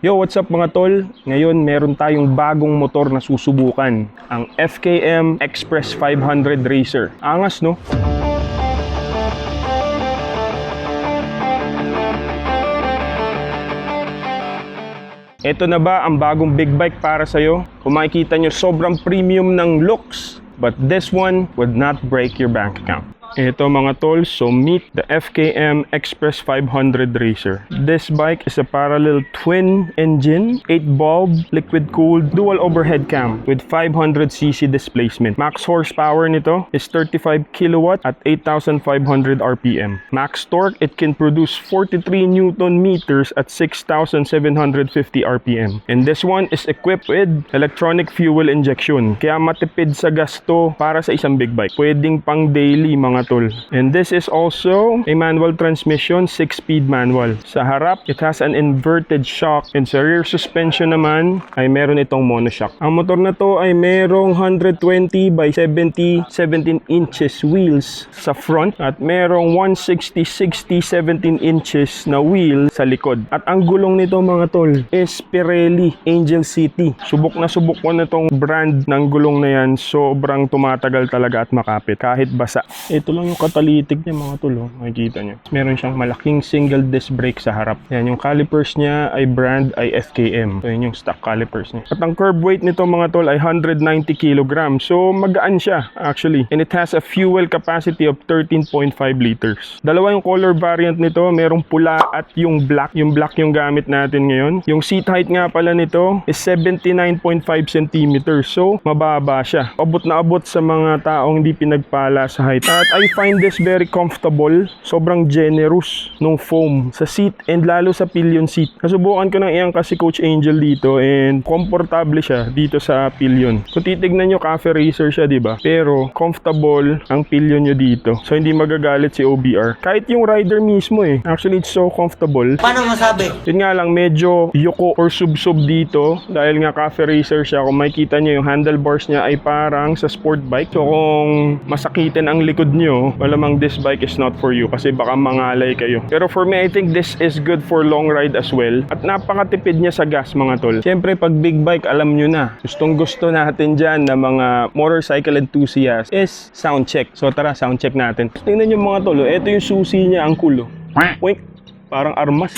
Yo, what's up mga tol? Ngayon meron tayong bagong motor na susubukan, ang FKM Express 500 Racer. Angas, no? Ito na ba ang bagong big bike para sa'yo? Kung makikita nyo, sobrang premium ng looks, but this one would not break your bank account. Ito mga tol, so meet the FKM Express 500 Racer. This bike is a parallel twin engine, 8-bulb, liquid-cooled, dual overhead cam with 500cc displacement. Max horsepower nito is 35 kilowatt at 8,500 RPM. Max torque, it can produce 43 Newton meters at 6,750 RPM. And this one is equipped with electronic fuel injection. Kaya matipid sa gasto para sa isang big bike. Pwedeng pang daily mga tol. And this is also a manual transmission, 6-speed manual. Sa harap, it has an inverted shock. And sa rear suspension naman, ay meron itong monoshock. Ang motor na to ay merong 120 by 70, 17 inches wheels sa front at merong 160, 60, 17 inches na wheel sa likod. At ang gulong nito mga tol is Pirelli Angel City. Subok na subok ko na itong brand ng gulong na yan. Sobrang tumatagal talaga at makapit kahit basa. Ito lang yung catalytic niya mga tol, makikita nyo. Meron siyang malaking single disc brake sa harap. Yan, yung calipers niya ay brand ay FKM. So yun yung stock calipers niya. At ang curb weight nito mga tol ay 190 kg. So magaan siya actually. And it has a fuel capacity of 13.5 liters. Dalawa yung color variant nito, merong pula at yung black. Yung black yung gamit natin ngayon. Yung seat height nga pala nito is 79.5 cm. So mababa siya. Abot na abot sa mga taong hindi pinagpala sa height. At I find this very comfortable. Sobrang generous nung foam sa seat and lalo sa pillion seat. Nasubukan ko nang iangkas si Coach Angel dito and komportable siya dito sa pillion. Kung titignan nyo, cafe racer siya, diba? Pero comfortable ang pillion nyo dito. So hindi magagalit si OBR. Kahit yung rider mismo Actually, it's so comfortable. Paano masabi? Yun nga lang, medyo yuko or sub-sub dito. Dahil nga cafe racer siya. Kung makikita nyo, yung handlebars niya ay parang sa sport bike. So kung masakitin ang likod nyo, malamang this bike is not for you kasi baka mangalay kayo. Pero for me, I think this is good for long ride as well. At napakatipid niya sa gas mga tol. Siyempre, pag big bike, alam nyo na. Gustong gusto natin dyan na mga motorcycle enthusiasts is sound check. So tara, sound check natin. Tingnan nyo mga tol, ito yung susi niya, ang kulo. Wink, parang armas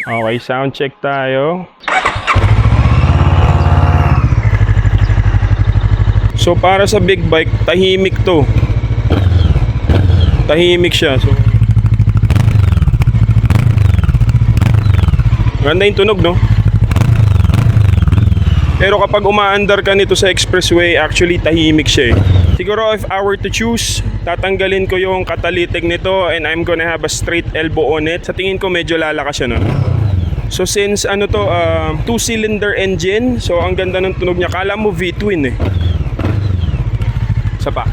Okay, sound check tayo. So para sa big bike, tahimik to. Tahimik siya. So ganda yung tunog, no? Pero kapag umaandar ka nito sa expressway, actually tahimik siya Siguro if I were to choose, tatanggalin ko yung catalytic nito and I'm gonna have a straight elbow on it. Sa tingin ko medyo lalakas siya, no? So since ano to, 2-cylinder engine, so ang ganda ng tunog niya. Kala mo V-twin Isa pa.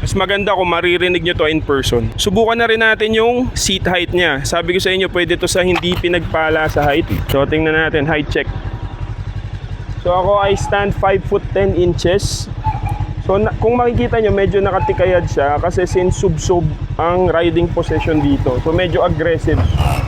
Mas maganda kung maririnig nyo to in person. Subukan na rin natin yung seat height niya. Sabi ko sa inyo, pwede to sa hindi pinagpala sa height. So tingnan natin, height check. So ako I stand 5 foot 10 inches. So kung makikita nyo, medyo nakatikayad siya kasi since sub-sub ang riding position dito. So medyo aggressive.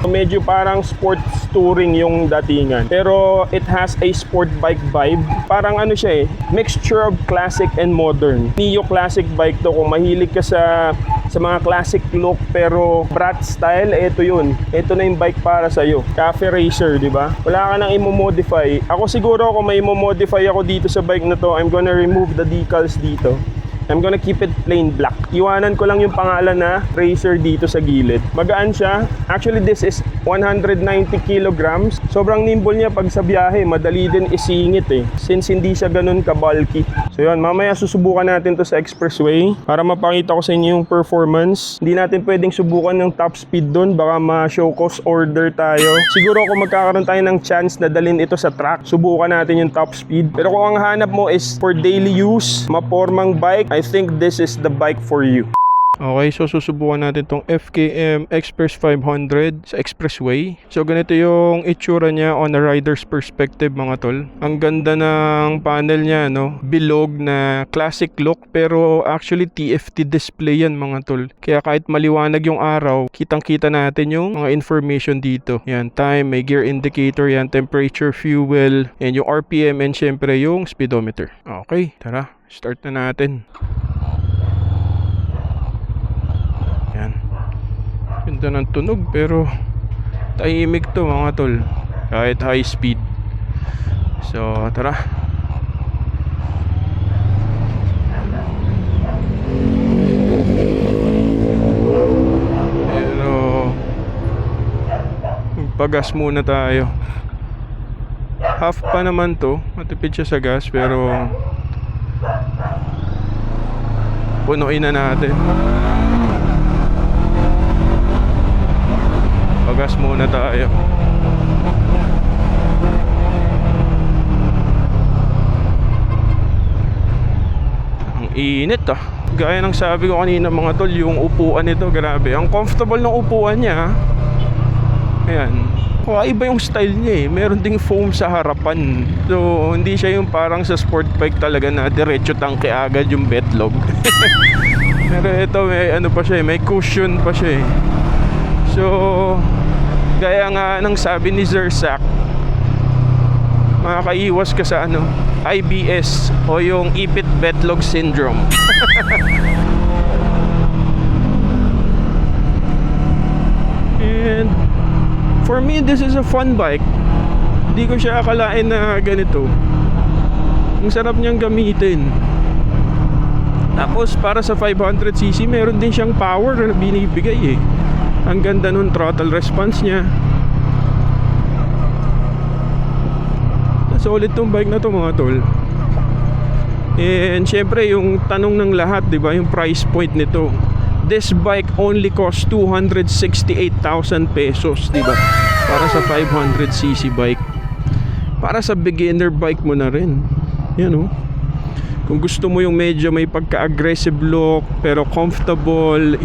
So medyo parang sports touring yung datingan. Pero it has a sport bike vibe. Parang ano siya mixture of classic and modern. Neo classic bike to. Kung mahilig ka sa mga classic look pero brat style, ito yun. Ito na yung bike para sa'yo. Cafe racer, di ba? Wala ka nang i-modify. Ako siguro kung may i-modify ako dito sa bike na to, I'm gonna remove the decals dito. I'm gonna keep it plain black. Iwanan ko lang yung pangalan na Racer dito sa gilid. Magaan siya. Actually, this is 190 kilograms. Sobrang nimble niya pag sa biyahe. Madali din isingit since hindi siya ganun ka-bulky. So yun, mamaya susubukan natin to sa expressway para mapakita ko sa inyo yung performance. Hindi natin pwedeng subukan yung top speed doon. Baka ma-show cause order tayo. Siguro kung magkakaroon tayo ng chance na dalhin ito sa track, subukan natin yung top speed. Pero kung ang hanap mo is for daily use, mapormang bike, I think this is the bike for you. Okay, so susubukan natin tong FKM Express 500 sa expressway. So ganito yung itsura niya on a rider's perspective mga tol. Ang ganda ng panel niya, no? Bilog na classic look pero actually TFT display yan mga tol. Kaya kahit maliwanag yung araw, kitang-kita natin yung mga information dito. Yan, time, may gear indicator yan, temperature, fuel, and yung RPM and syempre yung speedometer. Okay, tara, start na natin. Yan. Ganda ng tunog pero tahimik to mga tol. Kahit high speed. So tara. Pero magpagas muna tayo. Half pa naman to. Matipid siya sa gas pero punuin na natin. Pagas muna tayo. Ang init ah. Gaya ng sabi ko kanina mga tol, yung upuan nito, grabe. Ang comfortable ng upuan niya. Ayan. Iba yung style niya eh. Meron ding foam sa harapan. So, hindi siya yung parang sa sport bike talaga na diretso tangke agad yung betlog. Pero ito may ano pa siya eh. May cushion pa siya eh. So, gaya nga ng sabi ni Sir Zach, makakaiwas ka sa ano, IBS o yung ipit betlog syndrome. And for me, this is a fun bike. Hindi ko siya akalain na ganito. Ang sarap niyang gamitin. Tapos para sa 500cc, meron din siyang power na binibigay eh. Ang ganda nung throttle response niya. Solid tong bike na to mga tol. And syempre yung tanong ng lahat, di ba, yung price point nito. This bike only costs 268,000 pesos, di ba? Para sa 500cc bike. Para sa beginner bike mo na rin. Yan oh. Kung gusto mo yung medyo may pagka-aggressive look pero comfortable,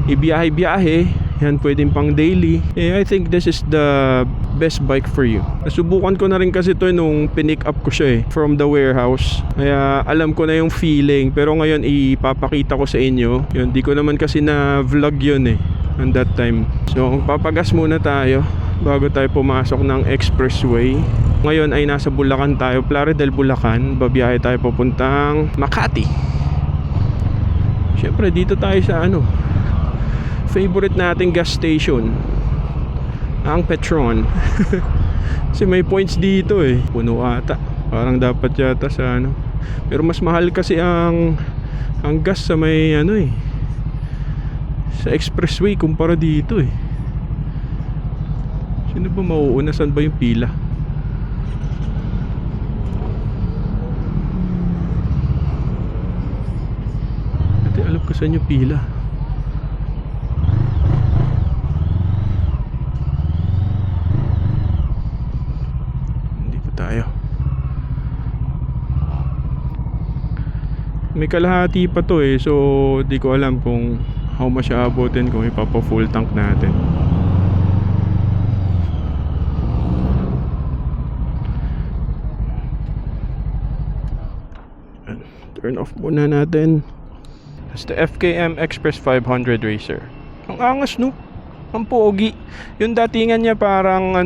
ibiyahe-biyahe, yan, pwedeng pang daily. I think this is the best bike for you. Nasubukan ko na rin kasi to nung pinick up ko siya from the warehouse. Kaya alam ko na yung feeling. Pero ngayon ipapakita ko sa inyo. Yun, di ko naman kasi na vlog yun on that time. So papagas muna tayo bago tayo pumasok ng expressway. Ngayon ay nasa Bulacan tayo, Plaridel, Bulacan. Babiyahe tayo papuntang Makati. Syempre dito tayo sa favorite nating gas station, ang Petron. Kasi may points dito puno ata. Parang dapat yata sa pero mas mahal kasi ang gas sa may sa expressway kumpara dito Sino ba mauuna? Saan ba yung pila? Ate, alam ko saan yung pila. Tayo. May kalahati pa to so di ko alam kung how much aabotin kung ipapa full tank natin. Turn off muna natin. That's the FKM Express 500 Racer. Ang angas no, ang pogi. Yung datingan niya parang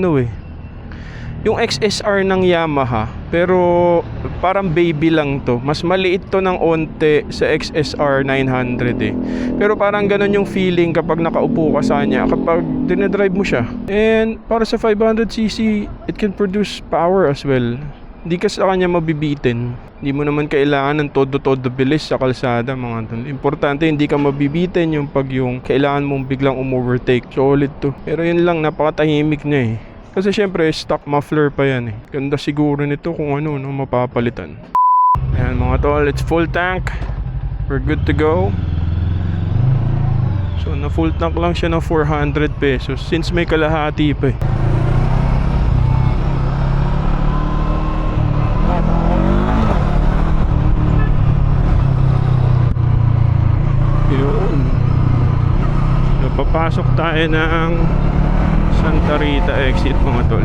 yung XSR ng Yamaha, pero parang baby lang to. Mas maliit to ng onte sa XSR 900 Pero parang ganun yung feeling kapag nakaupo ka sa kanya, kapag dinedrive mo siya. And para sa 500cc, it can produce power as well. Hindi ka sa kanya mabibitin. Hindi mo naman kailangan ng todo-todo bilis sa kalsada mga tol. Importante hindi ka mabibitin yung kailangan mong biglang umovertake. Solid to. Pero yun lang, napakatahimik niya Kasi syempre stock muffler pa yan Ganda siguro nito kung mapapalitan. Ayan mga tol, it's full tank. We're good to go. So na full tank lang siya ng 400 pesos since may kalahati pa Pasok tayo ng Santa Rita exit mga tol.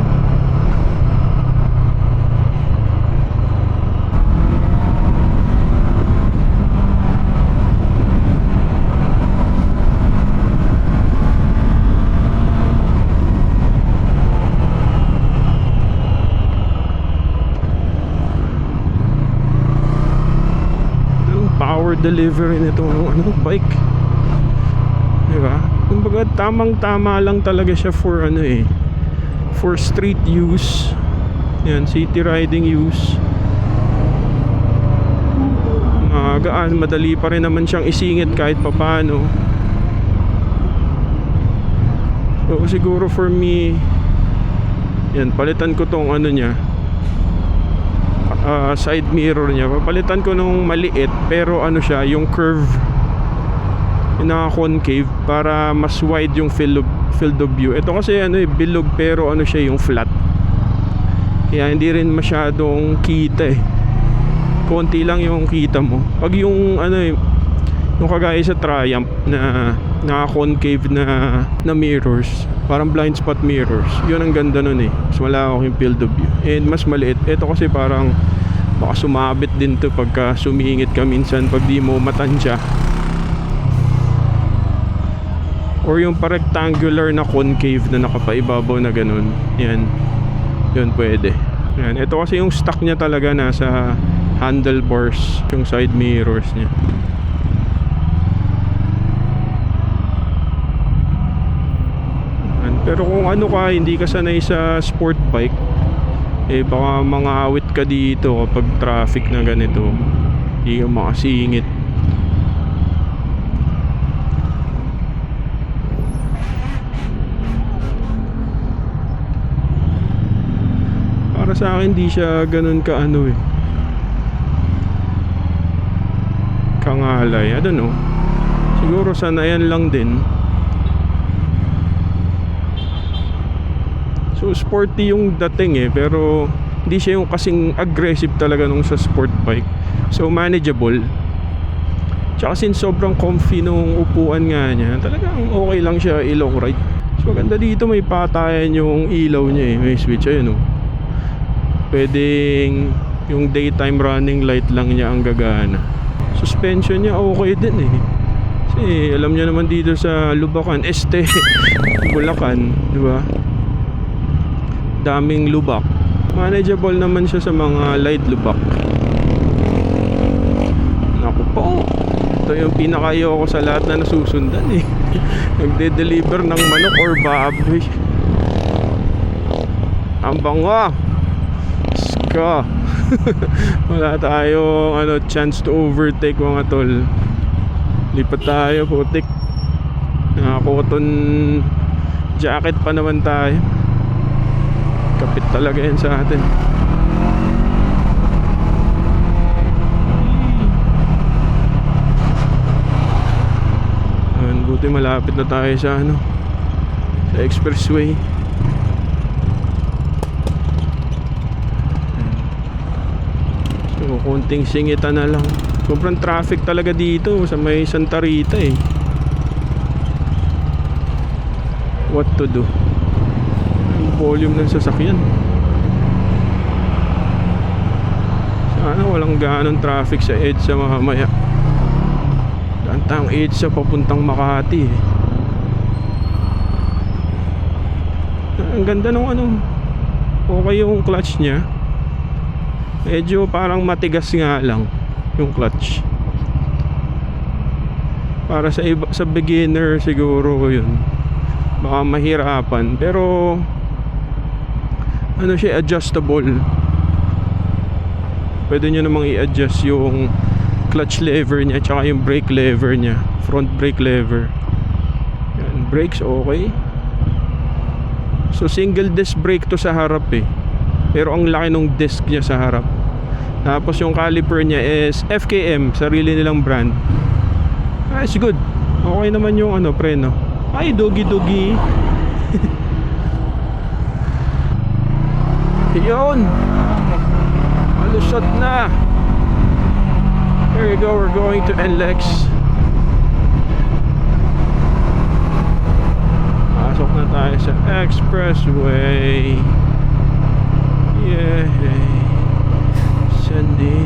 Power delivery nito bike, diba? Kumbaga tamang-tama lang talaga siya for for street use. Yan, city riding use. Magaan, madali pa rin naman siyang isingit kahit papano. So siguro for me, yan, palitan ko tong niya, side mirror niya. Papalitan ko nung maliit pero siya, yung curve, yung naka-concave para mas wide yung field of view. Ito kasi bilog pero siya, yung flat. Kaya hindi rin masyadong kita konti lang yung kita mo. Pag yung yung kagaya sa Triumph na naka-concave na mirrors, parang blind spot mirrors, yun ang ganda nun mas malawak yung field of view and mas maliit. Ito kasi parang baka sumabit din to pagka sumingit ka minsan pag di mo matansya, or yung pa-rectangular na concave na nakapaibabaw na ganun. Yan, yun pwede. Yan, ito kasi yung stock niya talaga nasa handlebars, yung side mirrors niya. Pero kung hindi ka sanay sa sport bike, baka mangawit ka dito kapag traffic na ganito, hindi ka makasingit. Para sa akin di siya ganun ka kangalay. I don't know, siguro sanayan lang din. So sporty yung dating pero hindi siya yung kasing aggressive talaga nung sa sport bike. So manageable. Tsaka since sobrang comfy nung upuan nga niya, talagang okay lang siya i-long ride. So maganda dito, may patayan yung ilaw niya may switch pwedeng yung daytime running light lang niya ang gagana. Suspension niya okay din kasi alam niyo naman dito sa Lubacan, Bulacan, diba? Daming lubak. Manageable naman siya sa mga light lubak. Naku po, ito yung pinakaayoko sa lahat na nasusundan nagde-deliver ng manok or baboy. Ang bango, ska. Wala tayong chance to overtake mga tol. Lipat tayo, putik. Naka-cotton jacket pa naman tayo. Kapit talaga yan sa atin. Buti malapit na tayo sa sa expressway. So konting singitan na lang. Sobrang traffic talaga dito sa may Santa Rita What to do? Volume ng sasakyan. Sana walang gaanong traffic sa EDSA mamaya. Dantang EDSA papuntang Makati Ang ganda nung okay yung clutch niya. Medyo parang matigas nga lang yung clutch. Para sa beginner siguro yun, baka mahirapan. Pero siya, adjustable. Pwede nyo namang i-adjust yung clutch lever niya tsaka yung brake lever niya, front brake lever. Yan, brakes okay. So single disc brake to sa harap pero ang laki ng disc niya sa harap. Tapos yung caliper niya is FKM, sarili nilang brand. It's good. Okay naman yung preno. Ay, dogi. Yun, alusot na. Here we go, we're going to NLEX. Pasok na tayo sa expressway. Yay! Sandin.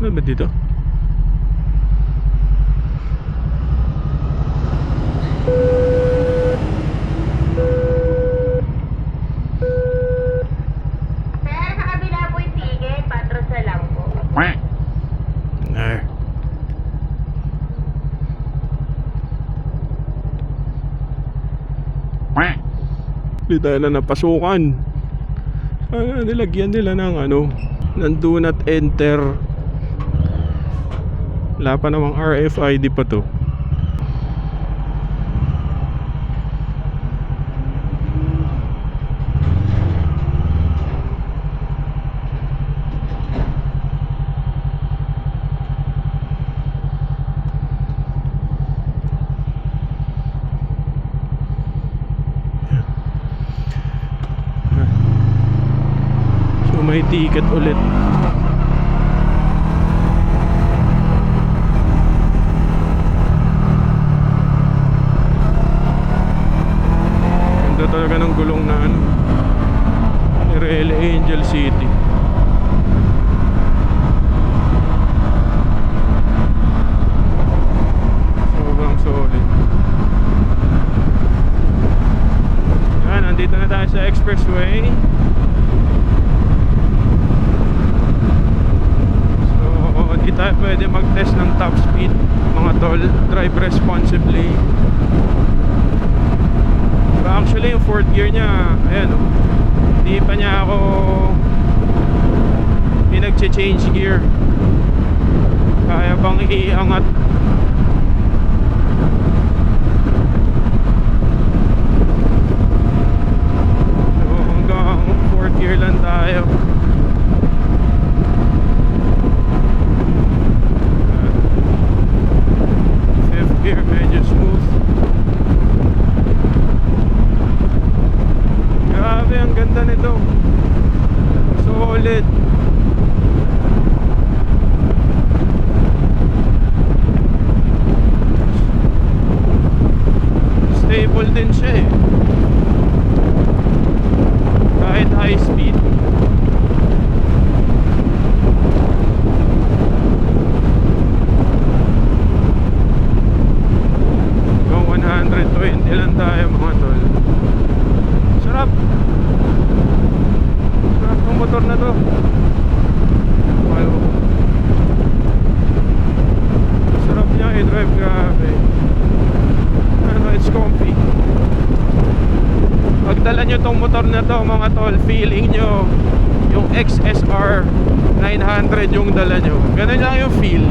Ano ba dito? Sir, sa kabila po yung ticket, patros na lang po. There. Hindi tayo na napasukan. Nilagyan nila ng ng do not enter. Wala pa namang RFID pa to. So may ticket ulit. Talaga ng gulong na Rele Angel City. Sobrang solid. Yan, nandito na tayo sa expressway. So, hindi tayo pwede mag-test ng top speed, mga tol. Drive responsibly. Actually, yung fourth gear niya, ayan hindi pa niya ako pinag-change gear. Kaya bang iangat. So, hanggang fourth gear lang tayo. Fifth gear, medyo smooth. Grabe, ang ganda nito. Solid. Stable din siya eh. Kahit high speed. Hanggang 120 lang tayo mga tol. Sarap. Sarap ng motor na to. Wow. Sarap niya i-drive, grabe. It's comfy. Pagdala nyo tong motor na to mga tol, feeling nyo yung XSR 900 yung dala nyo. Ganun lang yung feel.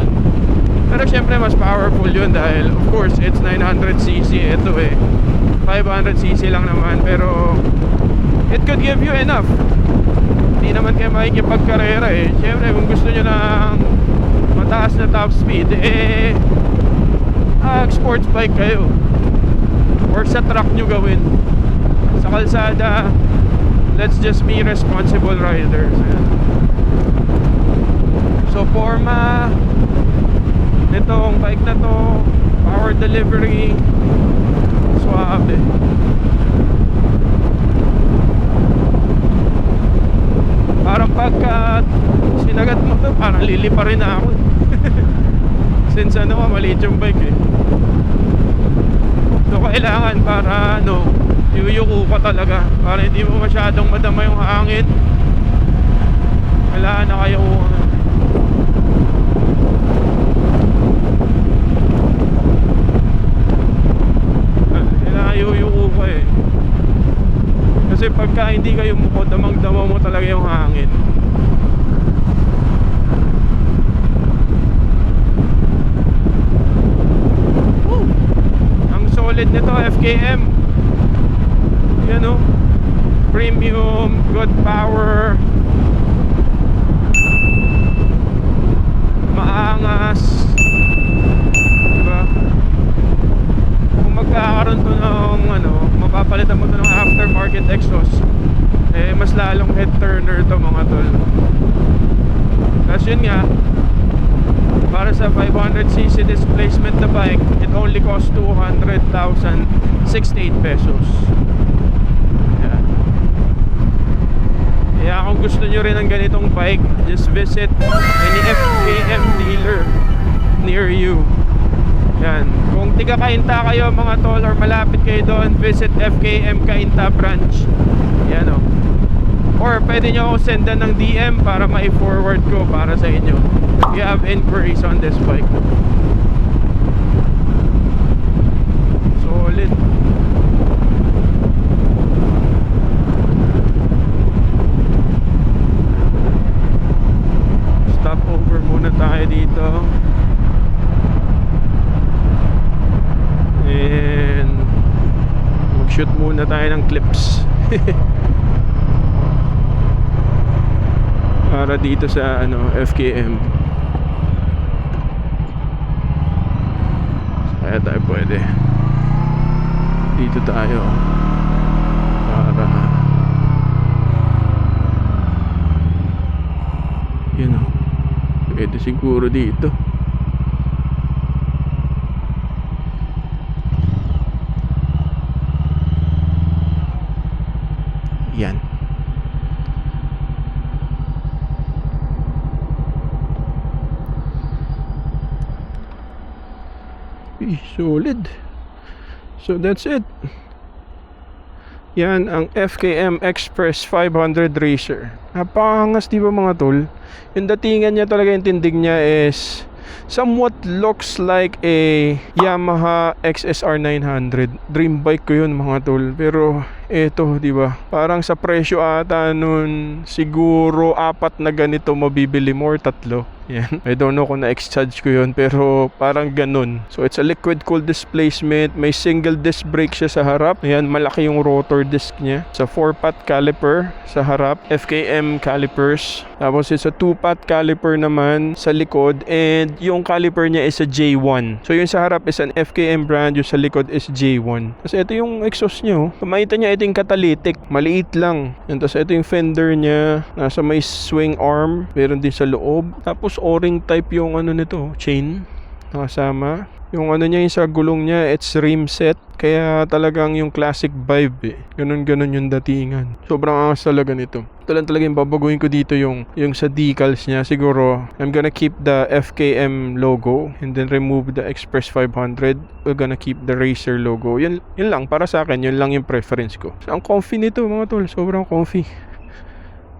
Pero syempre mas powerful yun dahil of course it's 900cc. Ito 500cc lang naman, pero it could give you enough. Hindi naman kayo makikipagkarera eh. Siyempre kung gusto nyo ng mataas na top speed, sports bike kayo or sa truck nyo gawin. Sa kalsada, let's just be responsible riders. So forma nitong bike na to, power delivery, suave. Parang pagka sinagat mo to, parang lilipa rin na ako. Since maliit yung bike eh. So kailangan para yuyuko ka talaga, para hindi mo masyadong madama yung hangin. Kailangan na kayo yuyuko ka eh. Kasi pagka hindi kayo muko, damang-dama mo talaga yung hangin. Woo! Ang solid nito, FKM. Yan o, premium, good power. yun nga, para sa 500cc displacement na bike, it only costs 200,068 pesos. Yan. Kaya kung gusto nyo rin ng ganitong bike, just visit any FKM dealer near you. Yan. Kung tiga Cainta kayo mga tol, or malapit kayo doon, visit FKM Cainta branch. Yan o. Or pwede nyo akong sendan ng DM para ma-forward ko para sa inyo if you have inquiries on this bike. Solid. Stop over muna tayo dito. And mag-shoot muna tayo ng clips. Para dito sa FKM. Kaya tayo pwede. Dito tayo. Para yun o. Pwede siguro dito. Yan. Solid. So that's it. Yan ang FKM Express 500 Racer. Napakangas, di ba mga tol? Yung datingan niya talaga, yung tindig niya is somewhat looks like a Yamaha XSR 900. Dream bike ko yun mga tol. Pero eto, di ba? Parang sa presyo ata nun, siguro 4 na ganito mabibili mo or 3. Yan. I don't know kung na-exchange ko yun, pero parang ganun. So it's a liquid cooled displacement. May single disc brake siya sa harap. Ayan, malaki yung rotor disc niya. Sa 4-pot caliper sa harap, FKM calipers. Tapos it's a 2-pot caliper naman sa likod, and yung caliper niya is a J1. So yung sa harap is an FKM brand, yung sa likod is J1. Kasi ito yung exhaust niya. Makita niya ito yung catalytic, maliit lang. And tapos ito yung fender niya, nasa may swing arm, meron din sa loob. Tapos O-ring type yung nito, chain nakasama. Yung niya, yung sa gulong niya, it's rim set. Kaya talagang yung classic vibe Ganun yung datingan. Sobrang angas talaga nito. Ito lang talaga yung babaguhin ko dito, yung sa decals niya. Siguro, I'm gonna keep the FKM logo and then remove the Express 500. We're gonna keep the Racer logo. Yun lang, para sa akin, yun lang yung preference ko. So, ang comfy nito mga tol, sobrang comfy.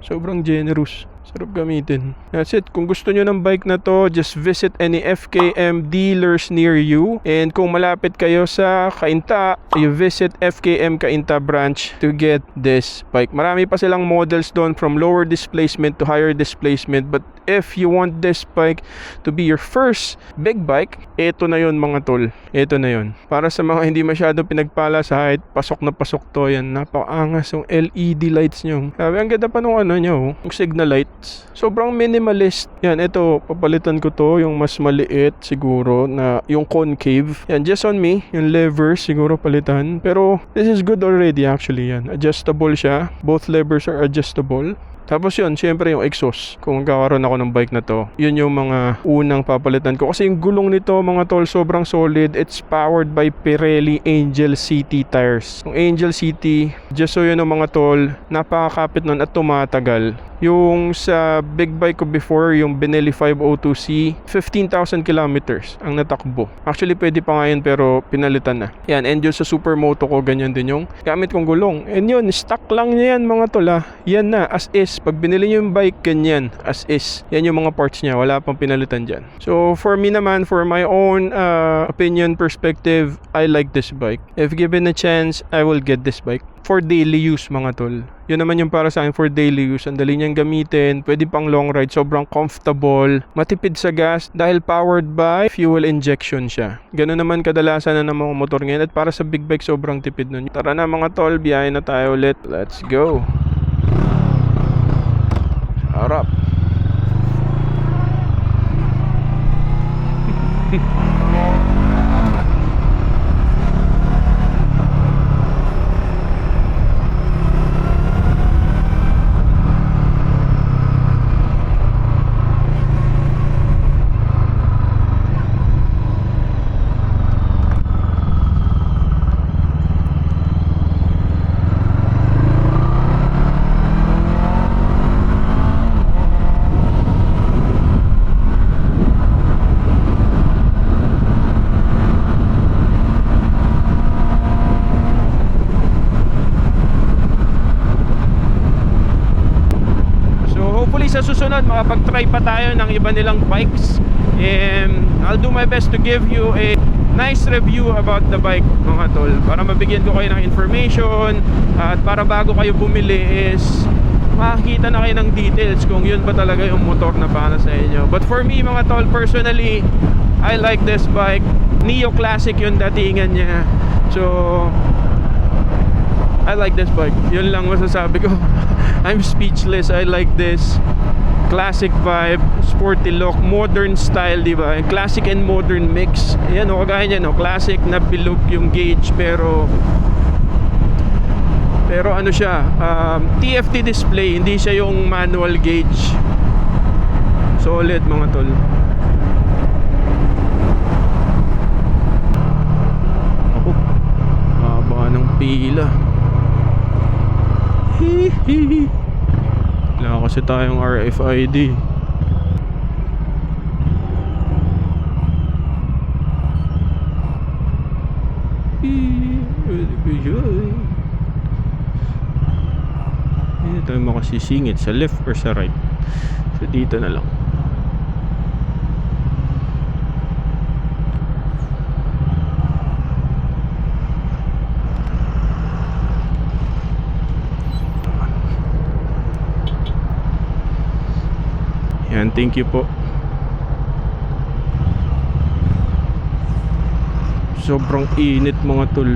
Sobrang generous. Sarap gamitin. That's it. Kung gusto nyo ng bike na to, just visit any FKM dealers near you. And kung malapit kayo sa Cainta, you visit FKM Cainta branch to get this bike. Marami pa silang models doon, from lower displacement to higher displacement. But if you want this bike to be your first big bike, eto na yun mga tol. Eto na yun. Para sa mga hindi masyadong pinagpala sa height, pasok na pasok to yan. Napakaangas yung LED lights nyo. Sabi, ang ganda pa nung nyo, yung signal light. Sobrang minimalist. Yan, ito, papalitan ko to, yung mas maliit siguro, na yung concave. Yan, just on me, yung levers siguro palitan. Pero this is good already actually. Yan, adjustable siya. Both levers are adjustable. Tapos yun, syempre yung exhaust. Kung magkakaroon ako ng bike na to, yun yung mga unang papalitan ko. Kasi yung gulong nito mga tol, sobrang solid. It's powered by Pirelli Angel CT tires. Yung Angel CT, just so yun mga tol, napakakapit nun at tumatagal. Yung sa big bike ko before, yung Benelli 502C, 15,000 kilometers ang natakbo. Actually, pwede pa nga yun, pero pinalitan na. Yan, and yun sa Supermoto ko, ganyan din yung gamit kong gulong. And yun, stock lang niya yan mga tol ha. Yan na, as is. Pag binili nyo yung bike, ganyan, as is. Yan yung mga parts niya, wala pang pinalitan dyan. So, for me naman, for my own opinion, perspective, I like this bike. If given a chance, I will get this bike. For daily use mga tol. Yun naman yung para sa akin, for daily use. Ang dali niyang gamitin, pwede pang long ride, sobrang comfortable, matipid sa gas dahil powered by fuel injection siya. Ganun naman kadalasan na ng mga motor ngayon, at para sa big bike sobrang tipid nun. Tara na mga tol, biyahe na tayo ulit. Let's go. Harap. makapag-try pa tayo ng iba nilang bikes. And I'll do my best to give you a nice review about the bike, mga tol, para mabigyan ko kayo ng information, at para bago kayo bumili is makakita na kayo ng details kung yun ba talaga yung motor na para sa inyo. But for me, mga tol, personally, I like this bike. Neo Classic yung datingan niya. So I like this bike. Yun lang masasabi ko. I'm speechless. I like this classic vibe, sporty look, modern style, di ba? Classic and modern mix. Ayan, o, kagaya niya, no? Classic na bilog yung gauge, pero ano siya, TFT display, hindi siya yung manual gauge. Solid, mga tol. Ako, haba ng pila. Hihihi. Wala kasi tayong RFID. Hindi tayo makasisingit sa left or sa right. So dito na lang. Yan, thank you po. Sobrang init, mga tol.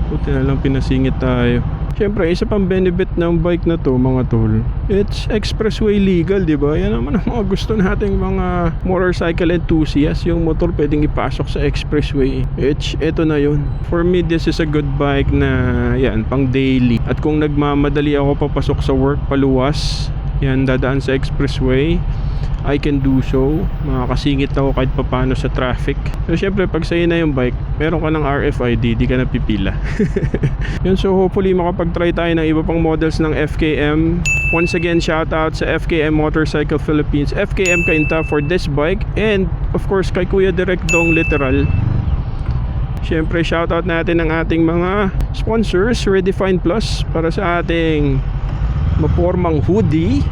Buti na lang pinasingit tayo. Siyempre, isa pang benefit ng bike na to, mga tol, it's expressway legal, di ba? Yan naman ang mga gusto nating mga motorcycle enthusiasts. Yung motor pwedeng ipasok sa expressway. Ito na yun. For me, this is a good bike na yan, pang daily. At kung nagmamadali ako papasok sa work, paluwas, yan, dadaan sa expressway, I can do so. Makakasingit ako kahit papano sa traffic. So syempre, pag sa'yo na yung bike, meron ka ng RFID, di ka na pipila. Yun, so hopefully makapag-try tayo ng iba pang models ng FKM. Once again, shout out sa FKM Motorcycle Philippines, FKM Cainta for this bike, and of course kay Kuya Direct Dong Literal. Syempre, shout out natin ang ating mga sponsors, Redefine Plus para sa ating mapormang hoodie,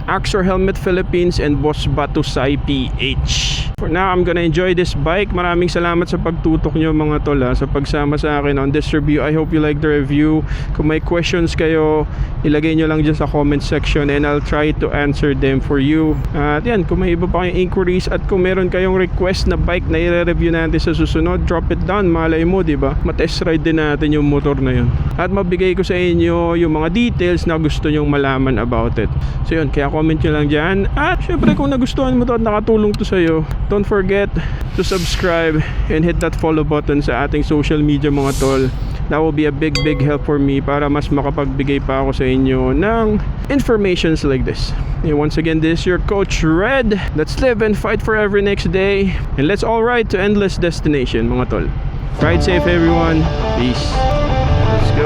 Axor Helmet Philippines, and Boss Batusay PH. For now, I'm gonna enjoy this bike. Maraming salamat sa pagtutok nyo, mga tol, sa pagsama sa akin on this review. I hope you like the review. Kung may questions kayo, ilagay nyo lang dyan sa comment section and I'll try to answer them for you. At yan, kung may iba pa kayong inquiries at kung meron kayong request na bike na i-review natin sa susunod, drop it down. Malay mo, diba? Matest ride din natin yung motor na yun. At mabigay ko sa inyo yung mga details na gusto nyong malaman about it. So yun, kaya comment nyo lang dyan. At syempre, kung nagustuhan mo to at nakatulong to sa'yo, don't forget to subscribe and hit that follow button sa ating social media, mga tol. That will be a big help for me para mas makapagbigay pa ako sa inyo ng informations like this. And once again, this is your Coach Red. Let's live and fight for every next day. And let's all ride to endless destination, mga tol. Ride safe, everyone. Peace. Let's go.